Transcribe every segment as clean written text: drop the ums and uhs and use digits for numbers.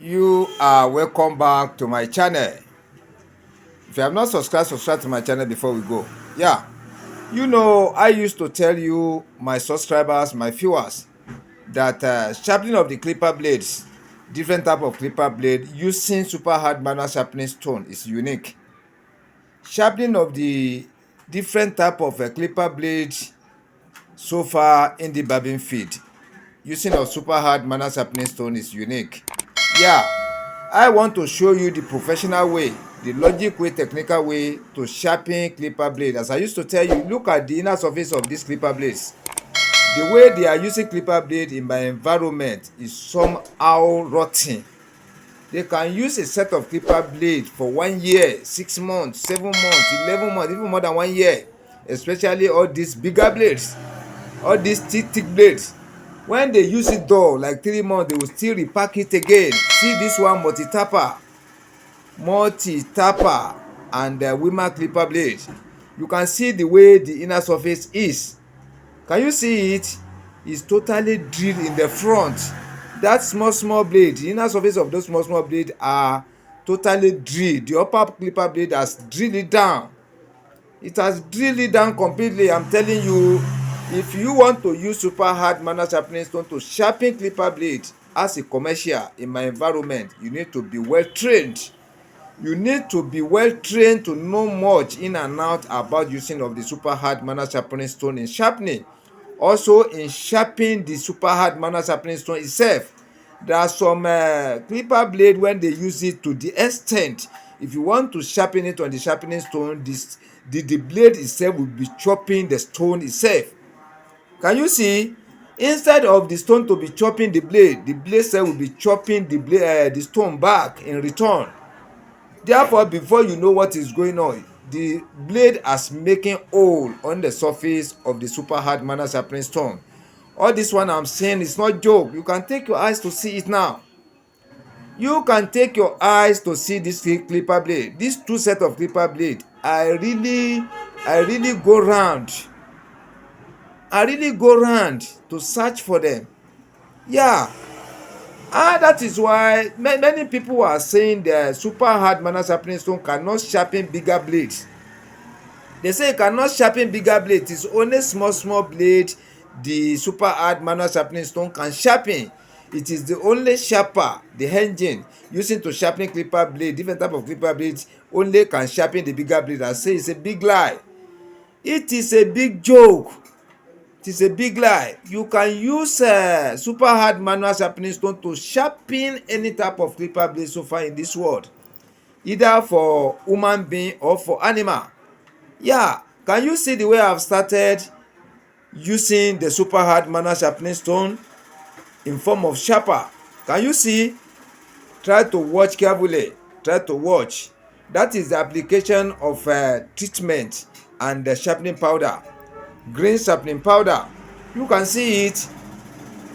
You are welcome back to my channel. If you have not subscribe to my channel before we go. Yeah, I used to tell you, my subscribers, my viewers, that sharpening of the clipper blades, different type of clipper blade using super hard manual sharpening stone is unique. Sharpening of the different type of clipper blades so far in the barbing feed using of super hard manual sharpening stone is unique. Yeah, I want to show you the professional way, the logic way, technical way to sharpen clipper blade. As I used to tell you, look at the inner surface of these clipper blades. The way they are using clipper blade in my environment is somehow rotten. They can use a set of clipper blade for 1 year, 6 months, 7 months, 11 months, even more than 1 year. Especially all these bigger blades, all these thick blades. When they use it dull like 3 months, they will still repack it again. See this one, multi-tapper and WMARK clipper blade. You can see the way the inner surface is. Can you see it? It's totally drilled in the front. That small blade, the inner surface of those small blade are totally drilled. The upper clipper blade has drilled it down. It has drilled it down completely. I'm telling you, if you want to use super hard manual sharpening stone to sharpen clipper blade as a commercial in my environment, you need to be well trained. You need to be well trained to know much in and out about using of the super hard manual sharpening stone in sharpening. Also in sharpening the super hard manual sharpening stone itself. There are some clipper blade when they use it to the extent, if you want to sharpen it on the sharpening stone, the blade itself will be chopping the stone itself. Can you see? Instead of the stone to be chopping the blade itself will be chopping the stone back in return. Therefore, before you know what is going on, the blade has making hole on the surface of the super hard manual sharpening stone. All this one I'm saying is not joke. You can take your eyes to see it now. You can take your eyes to see this clipper blade. These two set of clipper blade, I really go round. I really go round to search for them. Yeah. That is why many people are saying the super hard manual sharpening stone cannot sharpen bigger blades. They say it cannot sharpen bigger blades. It's only small blade the super hard manual sharpening stone can sharpen. It is the only sharper, the engine using to sharpen clipper blade, different type of clipper blades, only can sharpen the bigger blade. I say it's a big lie. It is a big joke. It is a big lie. You can use super hard manual sharpening stone to sharpen any type of clipper blade so far in this world, either for human being or for animal. Yeah, can you see the way I've started using the super hard manual sharpening stone in form of sharper? Can you see? Try to watch carefully. Try to watch. That is the application of treatment and the sharpening powder, green sharpening powder. You can see it.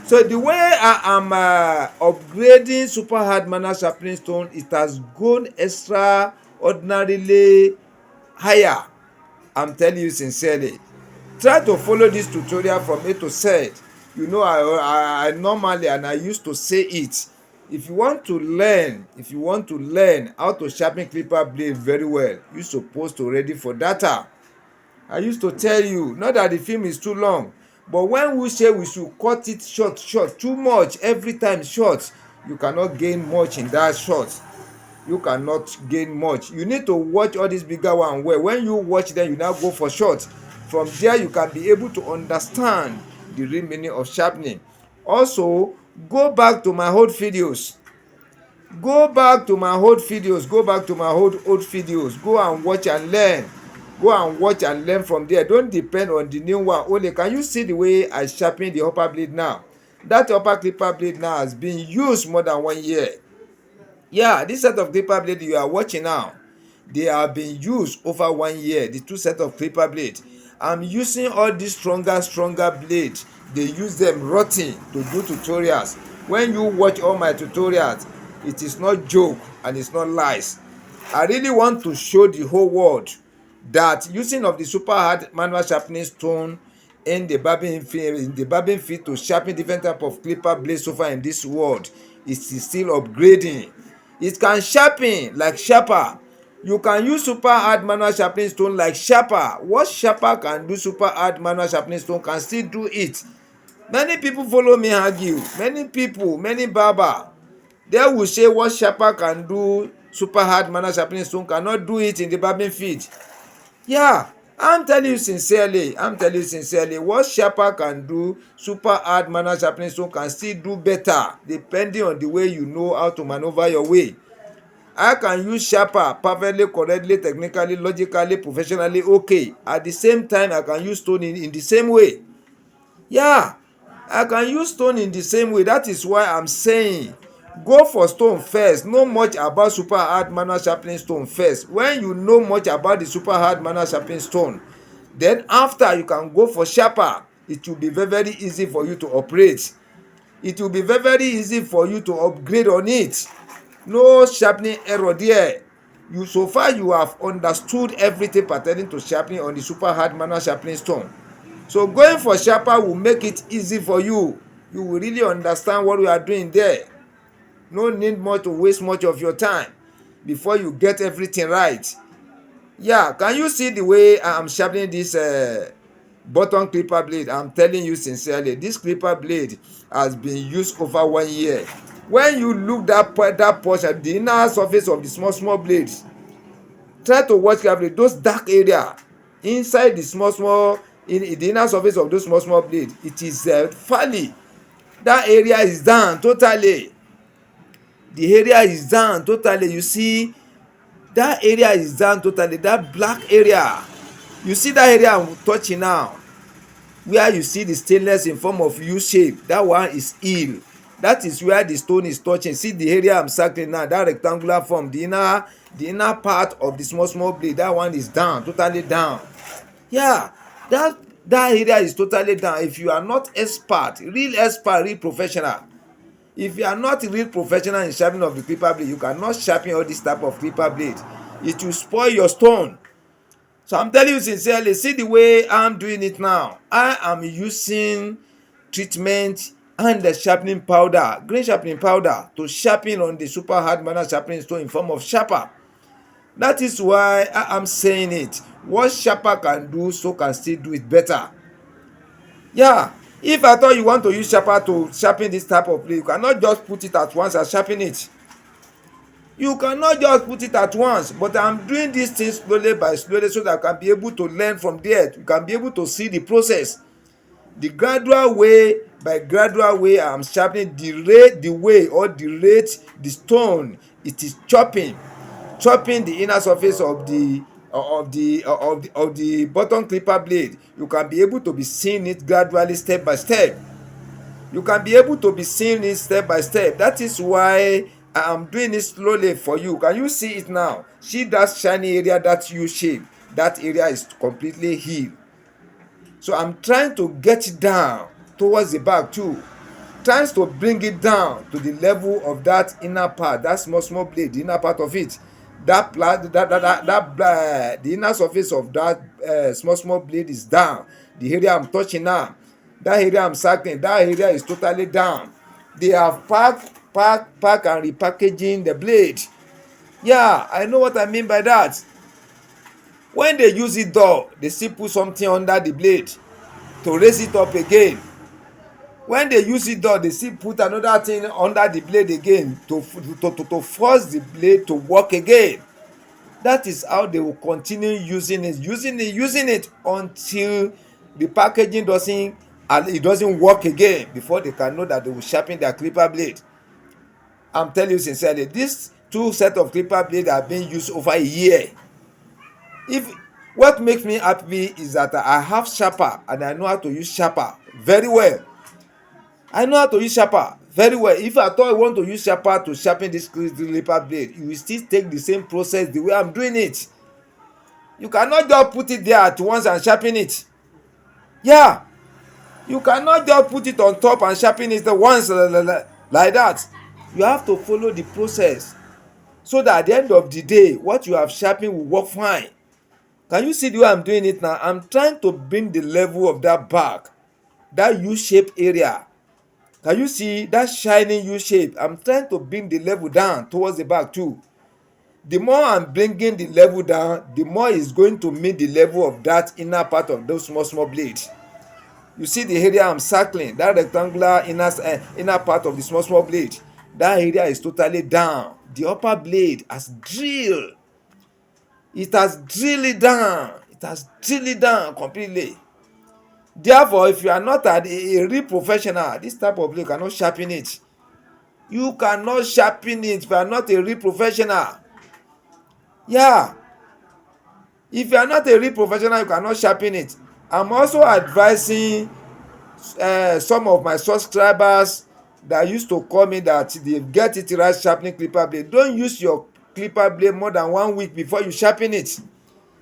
So the way I am upgrading super hard manual sharpening stone, it has gone extraordinarily higher. I'm telling you sincerely. Try to follow this tutorial from A to Z. I normally, and I used to say it, if you want to learn how to sharpen clipper blade very well, you're supposed to ready for data. I used to tell you, not that the film is too long, but when we say we should cut it short, too much every time short, you cannot gain much in that short. You cannot gain much. You need to watch all these bigger one well. When you watch them, you now go for short. From there, you can be able to understand the real meaning of sharpening. Also, go back to my old videos. Go back to my old videos. Go and watch and learn. From there. Don't depend on the new one only. Can you see the way I sharpen the upper blade now? That upper clipper blade now has been used more than 1 year. Yeah, this set of clipper blade you are watching now, they have been used over 1 year. The two set of clipper blade. I'm using all these stronger blade. They use them rotting to do tutorials. When you watch all my tutorials, it is not joke and it's not lies. I really want to show the whole world that using of the super hard manual sharpening stone in the barbing feed to sharpen different type of clipper blades so far in this world it is still upgrading. It can sharpen like sharper. You can use super hard manual sharpening stone like sharper. What sharper can do, super hard manual sharpening stone can still do it. Many people follow me argue, many barber, they will say what sharper can do, super hard manual sharpening stone cannot do it in the barbing field. Yeah, I'm telling you sincerely, what sharper can do, super hard manual sharpening stone can still do better, depending on the way you know how to maneuver your way. I can use sharper perfectly, correctly, technically, logically, professionally, okay. At the same time, I can use stone in the same way. Yeah, I can use stone in the same way. That is why I'm saying go for stone first. Know much about super hard manual sharpening stone first. When you know much about the super hard manual sharpening stone, then after you can go for sharper. It will be very easy for you to operate. It will be very easy for you to upgrade on it. No sharpening error there. So far you have understood everything pertaining to sharpening on the super hard manual sharpening stone. So going for sharper will make it easy for you. You will really understand what we are doing there. No need much to waste much of your time before you get everything right. Yeah, can you see the way I am sharpening this button clipper blade? I'm telling you sincerely, this clipper blade has been used over 1 year. When you look that portion, the inner surface of the small blades, try to watch carefully those dark area inside the small in the inner surface of those small blades. It is fairly, that area is down totally. The area is down totally. You see, that area is down totally. That black area, you see that area I'm touching now, where you see the stainless in form of U shape, that one is heel. That is where the stone is touching. See the area I'm circling now, that rectangular form, the inner part of the small blade, that one is down, totally down. Yeah, that area is totally down. If you are not expert, real professional, if you are not real professional in sharpening of the clipper blade, you cannot sharpen all this type of clipper blade. It will spoil your stone. So I'm telling you sincerely, see the way I'm doing it now. I am using treatment and the sharpening powder, green sharpening powder, to sharpen on the super hard manual sharpening stone in form of sharper. That is why I am saying it. What sharper can do, so can still do it better. Yeah, if I thought you want to use sharper to sharpen this type of blade, you cannot just put it at once and sharpen it. You cannot just put it at once. But I'm doing this thing slowly by slowly so that I can be able to learn from there. You can be able to see the process. The gradual way, by gradual way, I'm sharpening the rate, the stone. It is chopping the inner surface of the bottom clipper blade. You can be able to be seeing it gradually, step by step. You can be able to be seeing it step by step. That is why I am doing it slowly for you. Can you see it now? See that shiny area, that U shape? That area is completely healed. So I'm trying to get it down towards the back too. Trying to bring it down to the level of that inner part, that small blade, the inner part of it. The inner surface of that small blade is down. The area I'm touching now, that area I'm circling, that area is totally down. They have pack and repackaging the blade. Yeah, I know what I mean by that. When they use it though, they still put something under the blade to raise it up again. When they use it though, they still put another thing under the blade again to force the blade to work again. That is how they will continue using it until the packaging doesn't work again, before they can know that they will sharpen their clipper blade. I'm telling you sincerely, these two set of clipper blades are being used over a year. What makes me happy is that I have sharper and I know how to use sharper very well. I know how to use sharper very well. If I thought I want to use sharper to sharpen this clipper blade, you will still take the same process the way I'm doing it. You cannot just put it there at once and sharpen it. Yeah, you cannot just put it on top and sharpen it once like that. You have to follow the process so that at the end of the day, what you have sharpened will work fine. Can you see the way I'm doing it now? I'm trying to bring the level of that back, that U-shaped area. Can you see that shining U shape? I'm trying to bring the level down towards the back too. The more I'm bringing the level down, the more it's going to meet the level of that inner part of those small blades. You see the area I'm circling, that rectangular inner part of the small blade, that area is totally down. The upper blade has drilled. It has drilled it down. It has drilled it down completely. Therefore, if you are not a real professional, this type of blade cannot sharpen it. You cannot sharpen it if you are not a real professional. Yeah. If you are not a real professional, you cannot sharpen it. I'm also advising some of my subscribers that used to call me that they get it right sharpening clipper blade. Don't use your clipper blade more than 1 week before you sharpen it.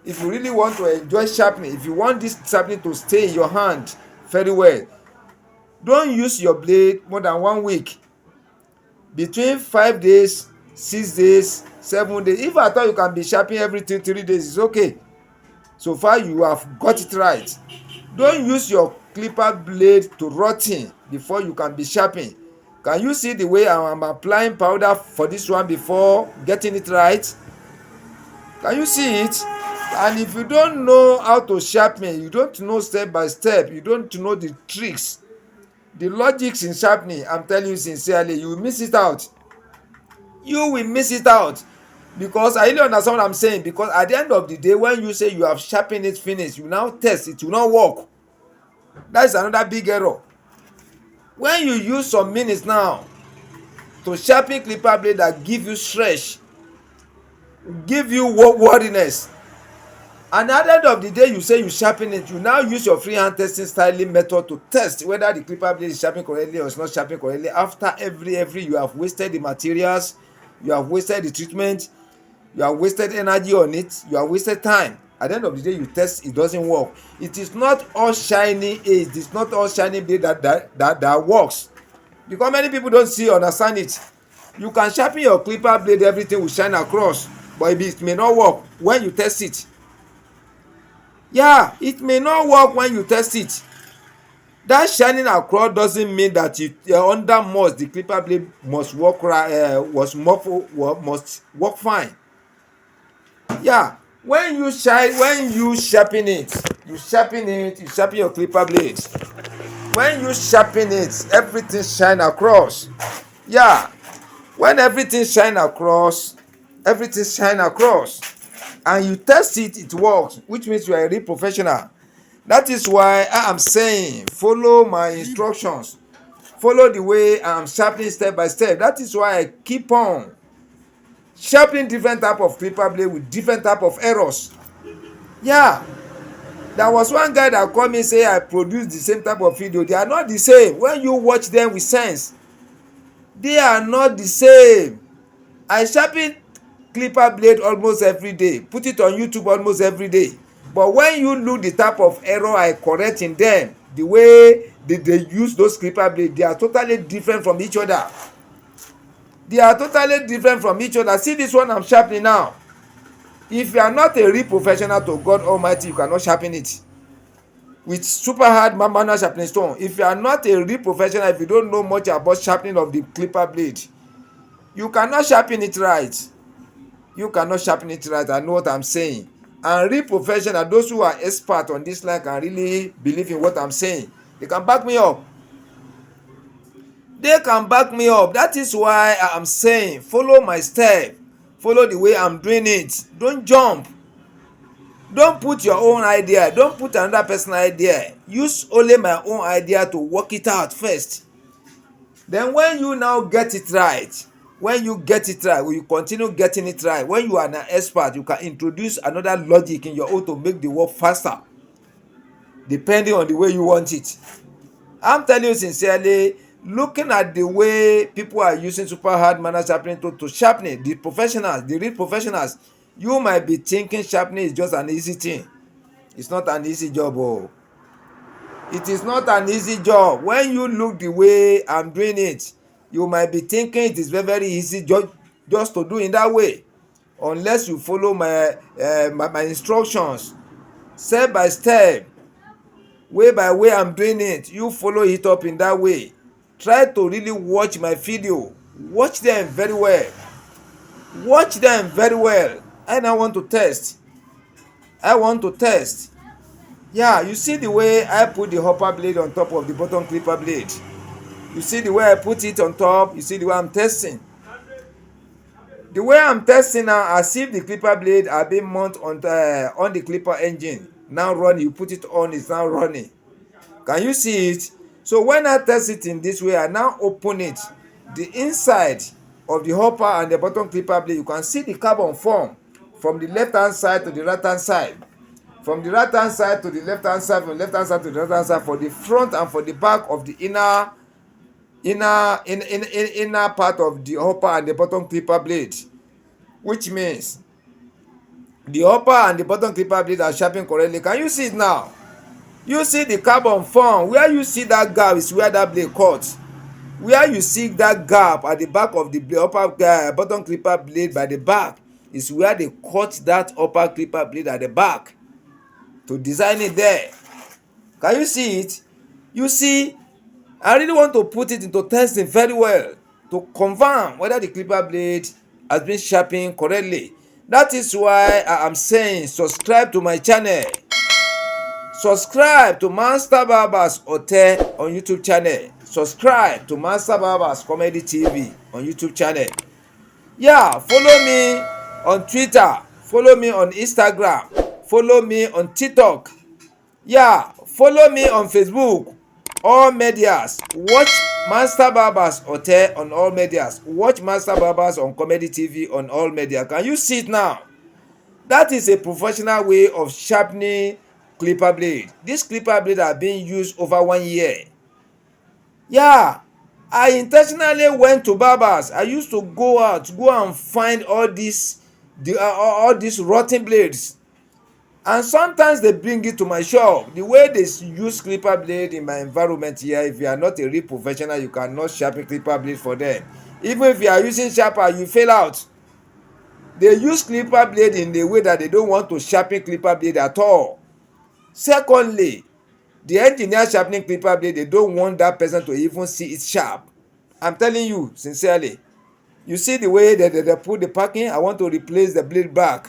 If you really want to enjoy sharpening, if you want this sharpening to stay in your hand very well, don't use your blade more than 1 week. Between 5 days, 6 days, 7 days. If I thought you can be sharpening every 3 days, it's okay. So far you have got it right. Don't use your clipper blade to rotten before you can be sharpening. Can you see the way I'm applying powder for this one before getting it right? Can you see it? And if you don't know how to sharpen, you don't know step by step, you don't know the tricks, the logics in sharpening, I'm telling you sincerely, you will miss it out. You will miss it out. Because I really understand what I'm saying. Because at the end of the day, when you say you have sharpened it finished, you now test it will not work. That is another big error. When you use some minutes now to sharpen clipper blade that give you stretch, give you worthiness, and at the end of the day you say you sharpen it, you now use your freehand testing styling method to test whether the clipper blade is sharpened correctly or it's not sharpened correctly. After every you have wasted the materials, you have wasted the treatment, you have wasted energy on it, you have wasted time. At the end of the day you test, it doesn't work. It is not all shiny edge, it is not all shiny blade that works, because many people don't see understand it. You can sharpen your clipper blade, everything will shine across, but it may not work when you test it. Yeah, it may not work when you test it. That shining across doesn't mean that under most the clipper blade must work must work fine. Yeah, when you sharpen it, you sharpen your clipper blade. When you sharpen it, everything shine across. Yeah, when everything shine across, and you test it, it works, which means you are a real professional. That is why I am saying follow my instructions, follow the way I am sharpening step by step. That is why I keep on sharpening different type of clipper blade with different type of errors. Yeah, there was one guy that called me say I produce the same type of video. They are not the same. When you watch them with sense, they are not the same. I sharpen clipper blade almost every day, put it on YouTube almost every day, but when you look the type of error I correct in them, the way they use those clipper blade, they are totally different from each other. See this one I'm sharpening now. If you are not a real professional to God Almighty, you cannot sharpen it with super hard manual sharpening stone. If you are not a real professional, if you don't know much about sharpening of the clipper blade, you cannot sharpen it right. I know what I'm saying. And real professional, those who are expert on this line, can really believe in what I'm saying. They can back me up. That is why I am saying follow my step, follow the way I'm doing it. Don't jump. Don't put your own idea, don't put another person's idea. Use only my own idea to work it out first. Then when you now get it right, when you continue getting it right, when you are an expert, you can introduce another logic in your own to make the work faster, depending on the way you want it. I'm telling you sincerely, looking at the way people are using super hard manual sharpening to sharpen, the real professionals, you might be thinking sharpening is just an easy thing. It's not an easy job. It is not an easy job. When you look the way I'm doing it, you might be thinking it is very easy just to do in that way, unless you follow my instructions step by step, way by way I'm doing it. You follow it up in that way. try to really watch my video. Watch them very well. Watch them very well. And I want to test. Yeah, you see the way I put the hopper blade on top of the bottom clipper blade. You see the way I put it on top. You see the way I'm testing. The way I'm testing now, as if the clipper blade are being mounted on the clipper engine. Now running, you put it on, it's now running. Can you see it? So when I test it in this way, I now open it. The inside of the hopper and the bottom clipper blade, you can see the carbon form from the left hand side to the right hand side. From the right hand side to the left hand side, from the left hand side to the right hand side, for the front and for the back of the inner part of the hopper and the bottom clipper blade, which means the hopper and the bottom clipper blade are sharpened correctly. Can you see it now? You see the carbon form. Where you see that gap is where that blade cut. Where you see that gap at the back of the blade, bottom clipper blade by the back, is where they cut that upper clipper blade at the back to design it there. Can you see it? You see, I really want to put it into testing very well to confirm whether the clipper blade has been sharpened correctly. That is why I am saying subscribe to my channel. Subscribe to Master Barbers Hotel on YouTube channel. Subscribe to Master Barbers Comedy TV on YouTube channel. Yeah, follow me on Twitter. Follow me on Instagram. Follow me on TikTok. Yeah, follow me on Facebook. All medias. Watch Master Barbers Hotel on all medias. Watch Master Barbers on Comedy TV on all media. Can you see it now? That is a professional way of sharpening clipper blade. This clipper blade are being used over 1 year. Yeah, I intentionally went to barbers. I used to go and find all these rotten blades, and sometimes they bring it to my shop. The way they use clipper blade in my environment here, if you are not a real professional, you cannot sharpen clipper blade for them. Even if you are using sharper, you fail out. They use clipper blade in the way that they don't want to sharpen clipper blade at all. Secondly, the engineer sharpening clipper blade, they don't want that person to even see it sharp. I'm telling you sincerely. You see the way they put the packing? I want to replace the blade back.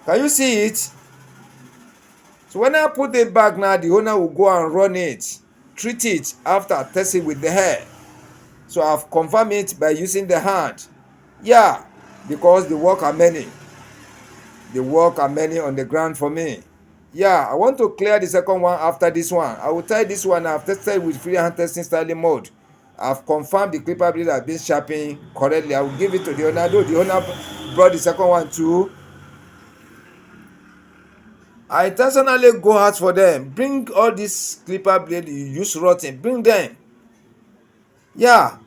Can you see it? So when I put it back now, the owner will go and run it, treat it after testing with the hair. So I've confirmed it by using the hand. Yeah, because the work are many. The work are many on the ground for me. Yeah, I want to clear the second one after this one. I will tie this one. I've tested with freehand testing styling mode. I've confirmed the clipper blade has been sharpened correctly. I will give it to the owner. Though the owner brought the second one too. I intentionally go out for them. Bring all these clipper blade you use rotten. Bring them. Yeah.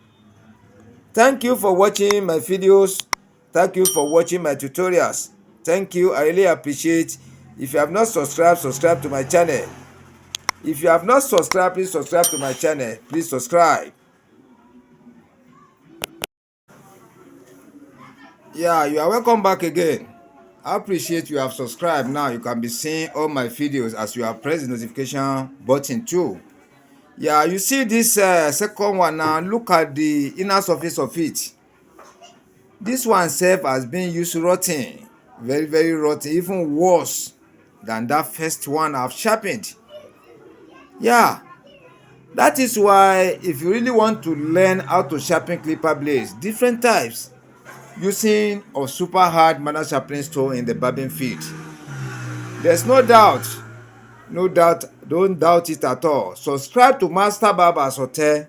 Thank you for watching my videos. Thank you for watching my tutorials. Thank you. I really appreciate. If you have not subscribed, subscribe to my channel. If you have not subscribed, please subscribe to my channel. Please subscribe. Yeah, you are welcome back again. I appreciate you have subscribed. Now you can be seeing all my videos as you have pressed the notification button too. Yeah, you see this second one now. Look at the inner surface of it. This one self has been used rotten. Very, very rotten. Even worse than that first one I've sharpened. Yeah, that is why if you really want to learn how to sharpen clipper blades, different types, using a super hard manual sharpening stone in the barbing field, there's no doubt, don't doubt it at all. Subscribe to Master Barbers Hotel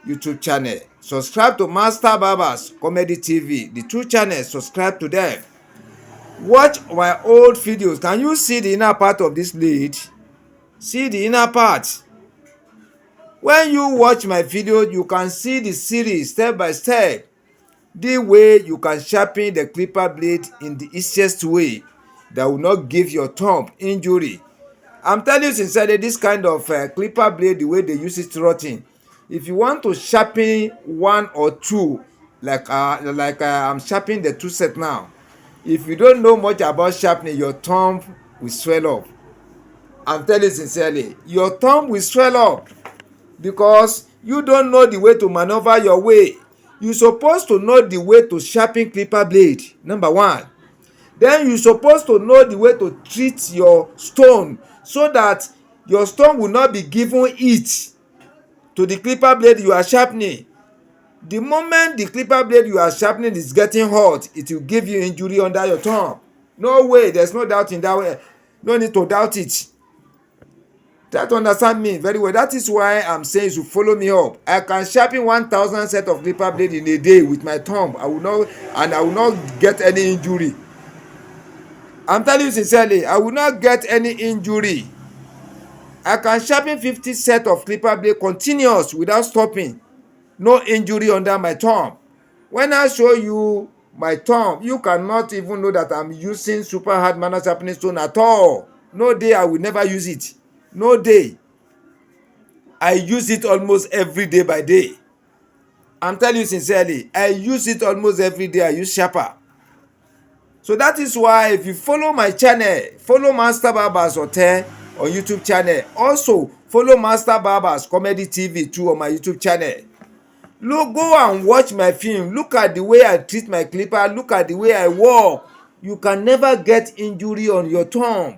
YouTube channel. Subscribe to Master Barbers Comedy TV. The two channels, subscribe to them. Watch my old videos. Can you see the inner part of this blade? See the inner part. When you watch my video, you can see the series step by step. The way you can sharpen the clipper blade in the easiest way that will not give your thumb injury. I'm telling you sincerely, this kind of clipper blade, the way they use it rotten. If you want to sharpen one or two, like I'm sharpening the two set now. If you don't know much about sharpening, your thumb will swell up. I'm telling you sincerely, your thumb will swell up because You don't know the way to maneuver your way. You supposed to know the way to sharpen clipper blade, number one. Then you supposed to know the way to treat your stone so that your stone will not be given heat to the clipper blade you are sharpening. The moment the clipper blade you are sharpening is getting hot, it will give you injury under your thumb. No way, there's no doubt in that way. No need to doubt it. Try to understand me very well. That is why I'm saying you should follow me up. I can sharpen 1,000 set of clipper blade in a day with my thumb. I will not get any injury. I'm telling you sincerely, I will not get any injury. I can sharpen 50 set of clipper blade continuous without stopping. No injury under my thumb. When I show you my thumb, you cannot even know that I'm using super hard manner sharpening stone at all. No day I will never use it. No day. I use it almost every day by day. I'm telling you sincerely, I use it almost every day. I use sharper. So that is why if you follow my channel, follow Master Barbers Hotel on YouTube channel. Also follow Master Barbers Comedy TV too on my YouTube channel. Look, go and watch my film. Look at the way I treat my clipper. Look at the way I walk. You can never get injury on your thumb.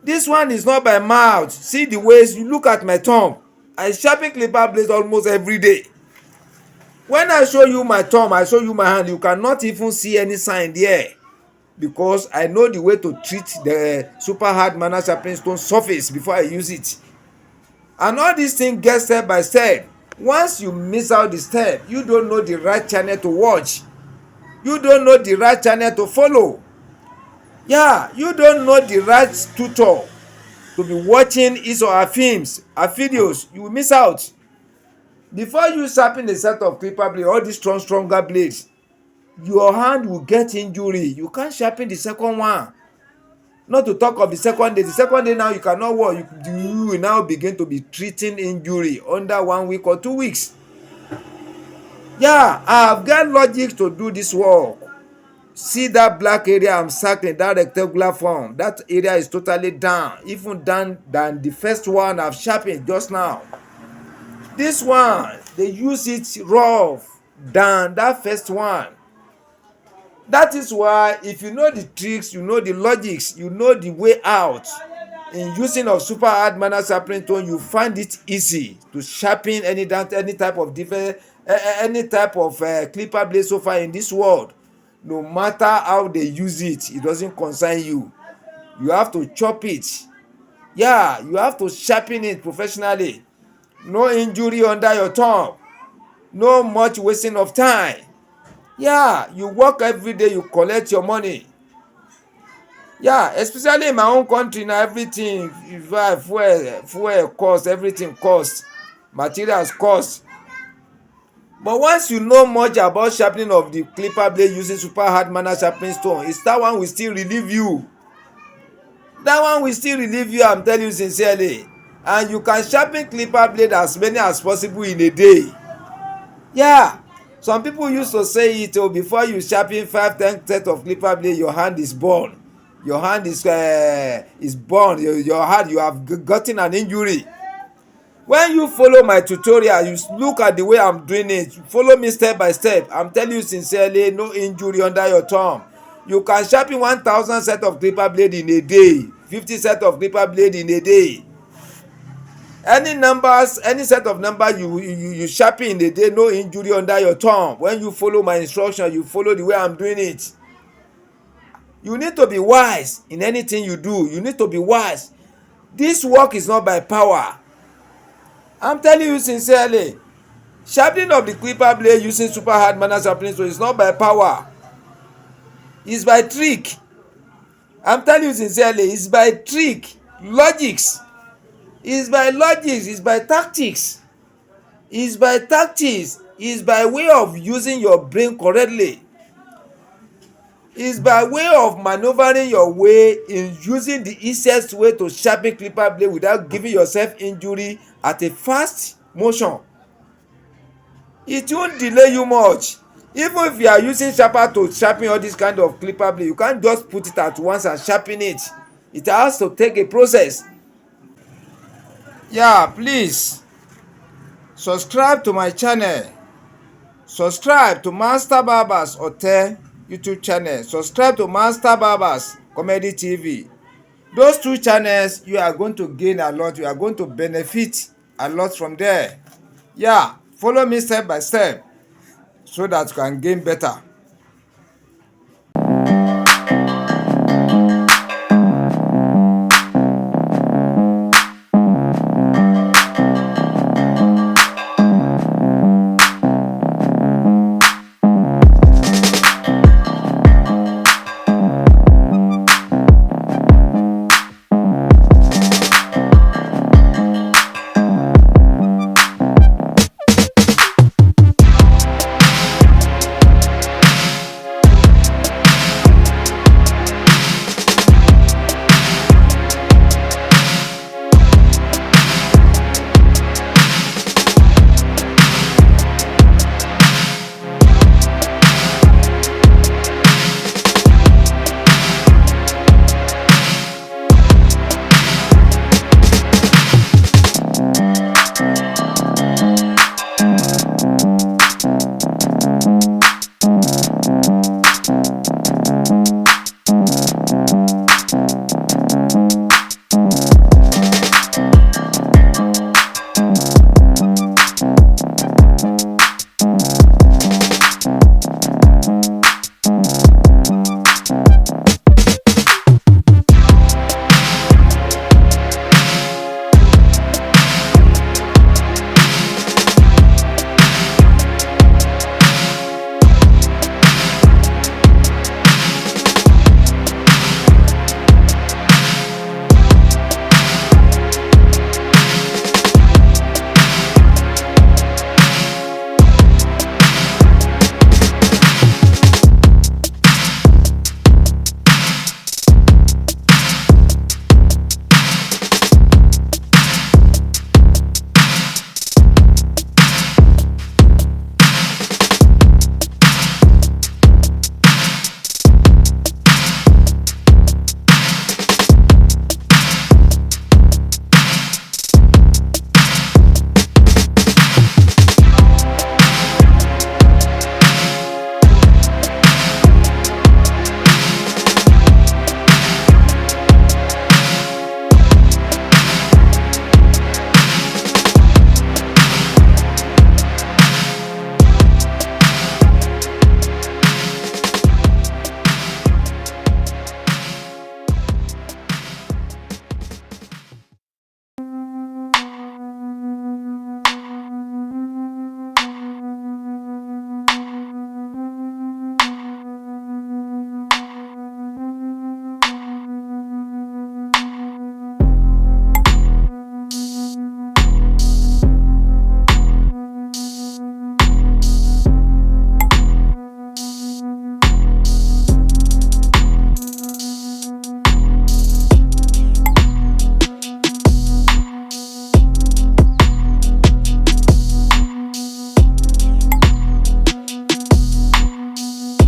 This one is not by mouth. See the ways you look at my thumb. I sharpen clipper blades almost every day. When I show you my thumb, I show you my hand, you cannot even see any sign there. Because I know the way to treat the super hard manner sharpening stone surface before I use it. And all these things get step by step. Once you miss out the step, you don't know the right channel to watch. You don't know the right channel to follow. Yeah, you don't know the right tutor to be watching his or her films, her videos. You will miss out. Before you sharpen a set of clipper blade, all these stronger blades, your hand will get injury. You can't sharpen the second one. Not to talk of the second day. The second day now you cannot work. You will now begin to be treating injury under 1 week or 2 weeks. Yeah, I have got logic to do this work. See that black area I'm circling, that rectangular form. That area is totally down. Even down than the first one I've sharpened just now. This one, they use it rough than that first one. That is why if you know the tricks, you know the logics, you know the way out in using of super hard manner sharpening tool, you find it easy to sharpen any type of different any type of clipper blade so far in this world. No matter how they use it, it doesn't concern you. You have to chop it. Yeah, you have to sharpen it professionally. No injury under your thumb. No much wasting of time. Yeah, you work every day, you collect your money. Yeah, especially in my own country now, everything, fuel cost, everything cost, materials cost. But once you know much about sharpening of the clipper blade using super hard manner sharpening stone, it's that one will still relieve you. That one will still relieve you, I'm telling you sincerely. And you can sharpen clipper blade as many as possible in a day. Yeah, some people used to say it, oh, before you sharpen 5-10 set of clipper blade, your hand is burned. Your hand is burned. Your hand, you have gotten an injury. When you follow my tutorial, you look at the way I'm doing it, follow me step by step. I'm telling you sincerely, no injury under your thumb. You can sharpen 1,000 set of clipper blade in a day, 50 set of clipper blade in a day. Any set of numbers you sharpen in a day, no injury under your thumb. When you follow my instruction, you follow the way I'm doing it. You need to be wise in anything you do. You need to be wise. This work is not by power. I'm telling you sincerely, sharpening of the clipper blade using super hard manner sharpening tool is not by power. It's by trick. I'm telling you sincerely, it's by trick, logics. It's by logics, it's by tactics. It's by tactics, it's by way of using your brain correctly. It's by way of maneuvering your way in using the easiest way to sharpen clipper blade without giving yourself injury at a fast motion. It won't delay you much. Even if you are using sharper to sharpen all this kind of clipper blade, you can't just put it at once and sharpen it. It has to take a process. Yeah, please subscribe to my channel, subscribe to Master Barbers Hotel YouTube channel, subscribe to Master Barbers Comedy TV. Those two channels, you are going to gain a lot, you are going to benefit a lot from there. Yeah, follow me step by step so that you can gain better.